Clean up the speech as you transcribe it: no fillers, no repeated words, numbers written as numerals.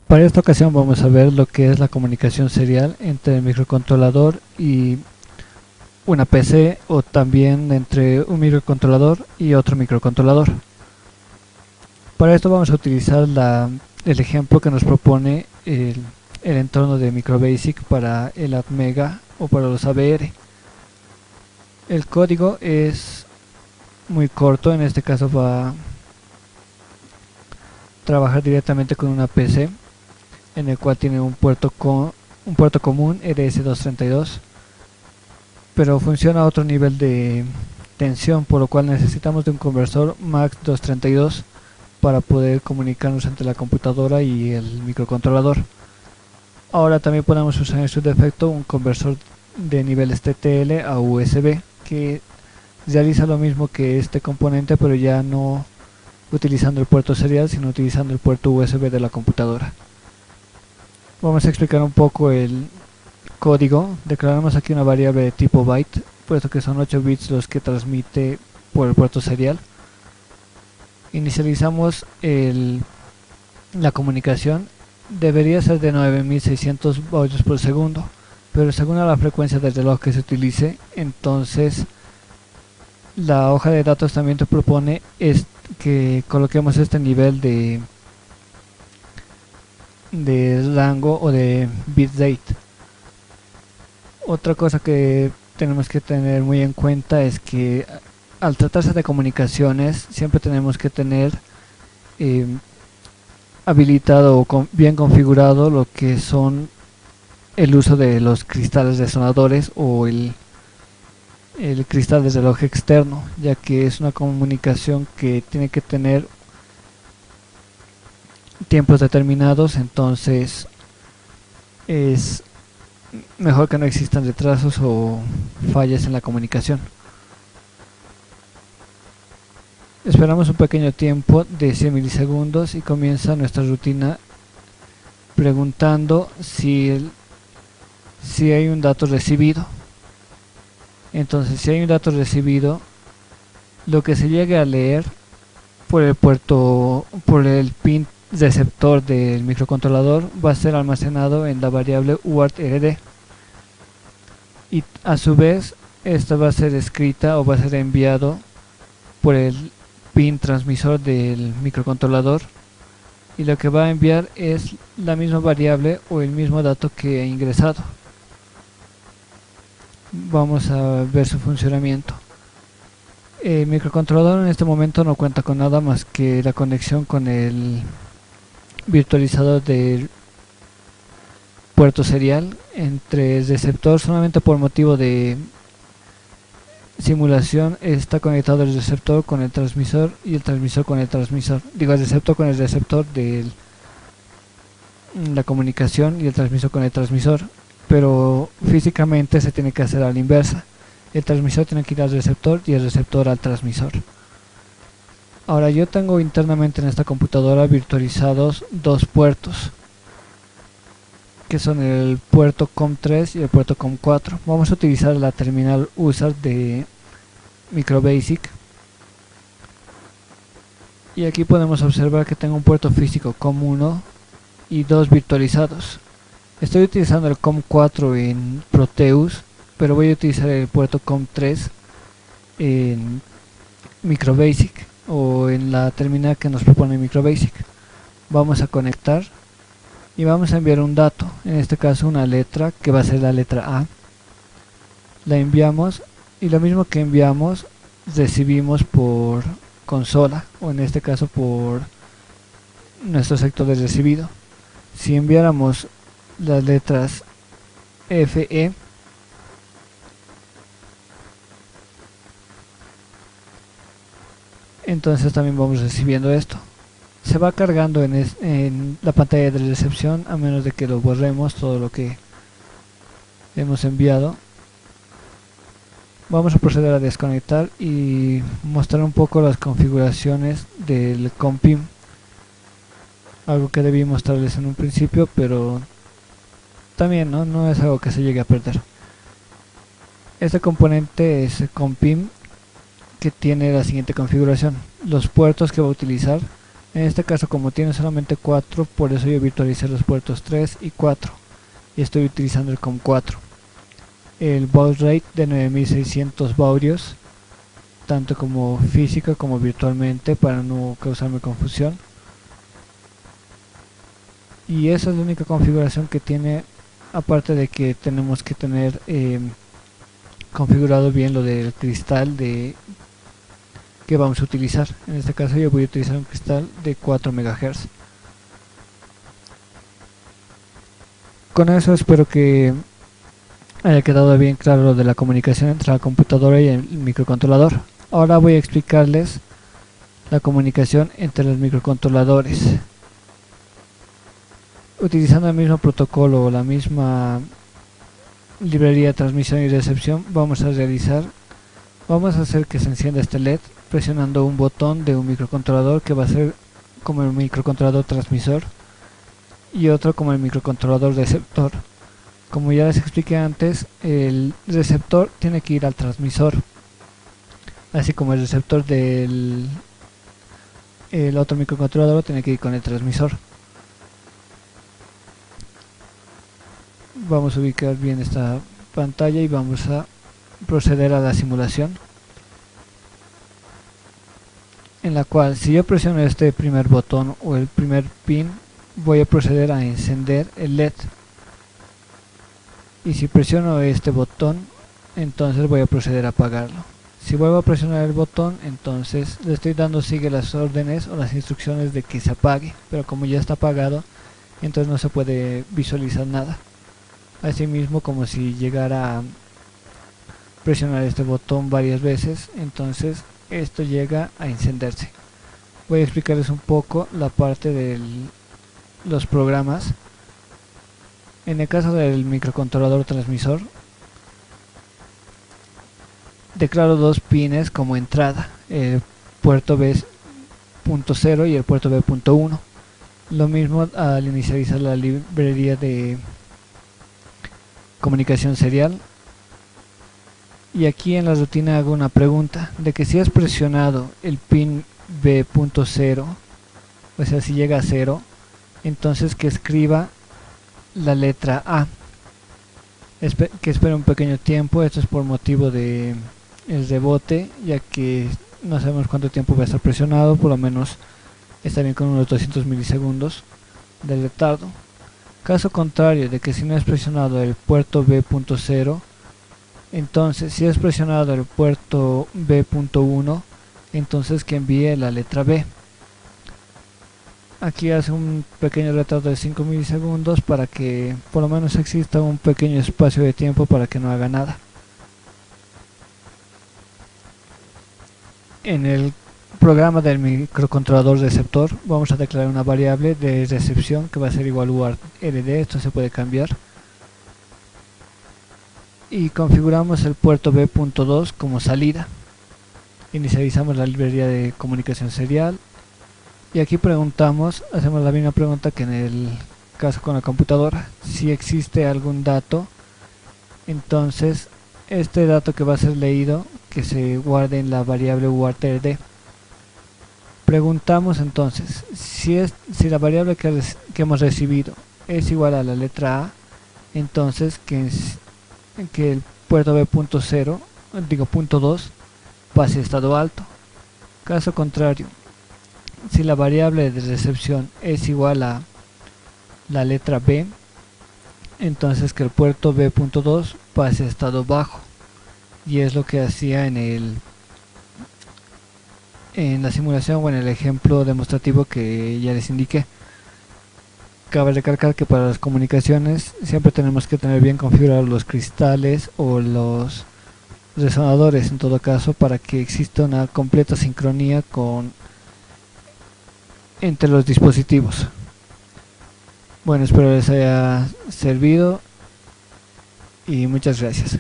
Para esta ocasión vamos a ver lo que es la comunicación serial entre el microcontrolador y una PC, o también entre un microcontrolador y otro microcontrolador. Para esto vamos a utilizar el ejemplo que nos propone el entorno de MicroBasic para el Atmega o para los AVR. El código es muy corto, en este caso va a trabajar directamente con una PC en el cual tiene un puerto común RS232, pero funciona a otro nivel de tensión, por lo cual necesitamos de un conversor MAX232 para poder comunicarnos entre la computadora y el microcontrolador. Ahora también podemos usar en su defecto un conversor de niveles TTL a USB que realiza lo mismo que este componente, pero ya no utilizando el puerto serial, sino utilizando el puerto USB de la computadora. Vamos a explicar un poco el código. Declaramos aquí una variable de tipo byte, puesto que son 8 bits los que transmite por el puerto serial. Inicializamos la comunicación. Debería ser de 9600 voltios por segundo, pero según la frecuencia del reloj que se utilice, entonces la hoja de datos también te propone que coloquemos este nivel de rango o de bitrate. Otra cosa que tenemos que tener muy en cuenta es que al tratarse de comunicaciones siempre tenemos que tener habilitado o bien configurado lo que son el uso de los cristales resonadores o el cristal de reloj externo, ya que es una comunicación que tiene que tener tiempos determinados, entonces es mejor que no existan retrasos o fallas en la comunicación. Esperamos un pequeño tiempo de 100 milisegundos y comienza nuestra rutina preguntando si hay un dato recibido. Entonces, si hay un dato recibido, lo que se llegue a leer por el pin receptor del microcontrolador va a ser almacenado en la variable UARTRD, y a su vez esta va a ser escrita o va a ser enviado por el pin transmisor del microcontrolador, y lo que va a enviar es la misma variable o el mismo dato que ha ingresado. Vamos a ver su funcionamiento. El microcontrolador en este momento no cuenta con nada más que la conexión con el virtualizador del puerto serial entre el receptor. Solamente por motivo de simulación está conectado el receptor con el transmisor y el transmisor con el transmisor, digo el receptor con el receptor de la comunicación y el transmisor con el transmisor, pero físicamente se tiene que hacer a la inversa. El transmisor tiene que ir al receptor y el receptor al transmisor. Ahora, yo tengo internamente en esta computadora virtualizados dos puertos, que son el puerto COM3 y el puerto COM4. Vamos a utilizar la terminal user de MicroBasic, y aquí podemos observar que tengo un puerto físico COM1 y dos virtualizados. Estoy utilizando el COM4 en Proteus, pero voy a utilizar el puerto COM3 en MicroBasic o en la terminal que nos propone MicroBasic. Vamos a conectar y vamos a enviar un dato, en este caso una letra que va a ser la letra A. La enviamos y lo mismo que enviamos recibimos por consola, o en este caso por nuestro sector de recibido. Si enviáramos las letras FE, entonces también vamos recibiendo esto. Se va cargando en la pantalla de recepción, a menos de que lo borremos todo lo que hemos enviado. Vamos a proceder a desconectar y mostrar un poco las configuraciones del COMPIM, algo que debí mostrarles en un principio, pero también no es algo que se llegue a perder. Este componente es el COMPIM, que tiene la siguiente configuración. Los puertos que va a utilizar En este caso, como tiene solamente 4, por eso yo virtualicé los puertos 3 y 4 y estoy utilizando el COM4. El baud rate de 9600 baurios, tanto como física como virtualmente, para no causarme confusión. Y esa es la única configuración que tiene, aparte de que tenemos que tener configurado bien lo del cristal que vamos a utilizar. En este caso yo voy a utilizar un cristal de 4 MHz. Con eso espero que haya quedado bien claro lo de la comunicación entre la computadora y el microcontrolador. Ahora voy a explicarles la comunicación entre los microcontroladores. Utilizando el mismo protocolo o la misma librería de transmisión y recepción, vamos a hacer que se encienda este LED presionando un botón de un microcontrolador que va a ser como el microcontrolador transmisor y otro como el microcontrolador receptor. Como ya les expliqué antes, el receptor tiene que ir al transmisor, así como el receptor del otro microcontrolador tiene que ir con el transmisor. Vamos a ubicar bien esta pantalla y vamos a proceder a la simulación, en la cual si yo presiono este primer botón o el primer pin, voy a proceder a encender el LED, y si presiono este botón, entonces voy a proceder a apagarlo. Si vuelvo a presionar el botón, entonces le estoy dando sigue las órdenes o las instrucciones de que se apague, pero como ya está apagado, entonces no se puede visualizar nada. Asimismo, como si llegara a presionar este botón varias veces, entonces esto llega a encenderse. Voy a explicarles un poco la parte de los programas. En el caso del microcontrolador transmisor, declaro dos pines como entrada, el puerto B.0 y el puerto B.1. Lo mismo al inicializar la librería de comunicación serial. Y aquí en la rutina hago una pregunta de que si has presionado el pin B.0, o sea, si llega a 0, entonces que escriba la letra A, que espere un pequeño tiempo. Esto es por motivo de el rebote, ya que no sabemos cuánto tiempo va a estar presionado, por lo menos está bien con unos 200 milisegundos de retardo. Caso contrario de que si no has presionado el puerto B.0, entonces si has presionado el puerto B.1, entonces que envíe la letra B. Aquí hace un pequeño retardo de 5 milisegundos para que por lo menos exista un pequeño espacio de tiempo para que no haga nada. En el programa del microcontrolador receptor vamos a declarar una variable de recepción que va a ser igual a RD, esto se puede cambiar, y configuramos el puerto B.2 como salida. Inicializamos la librería de comunicación serial y aquí hacemos la misma pregunta que en el caso con la computadora. Si existe algún dato, entonces este dato que va a ser leído que se guarde en la variable UARTRD. Preguntamos entonces si la variable que hemos recibido es igual a la letra A, entonces que el puerto B.0, digo punto 2, pase a estado alto. Caso contrario, si la variable de recepción es igual a la letra B, entonces que el puerto B.2 pase a estado bajo, y es lo que hacía en la simulación o en el ejemplo demostrativo que ya les indiqué. Cabe recalcar que para las comunicaciones siempre tenemos que tener bien configurados los cristales o los resonadores, en todo caso, para que exista una completa sincronía entre los dispositivos. Bueno, espero les haya servido y muchas gracias.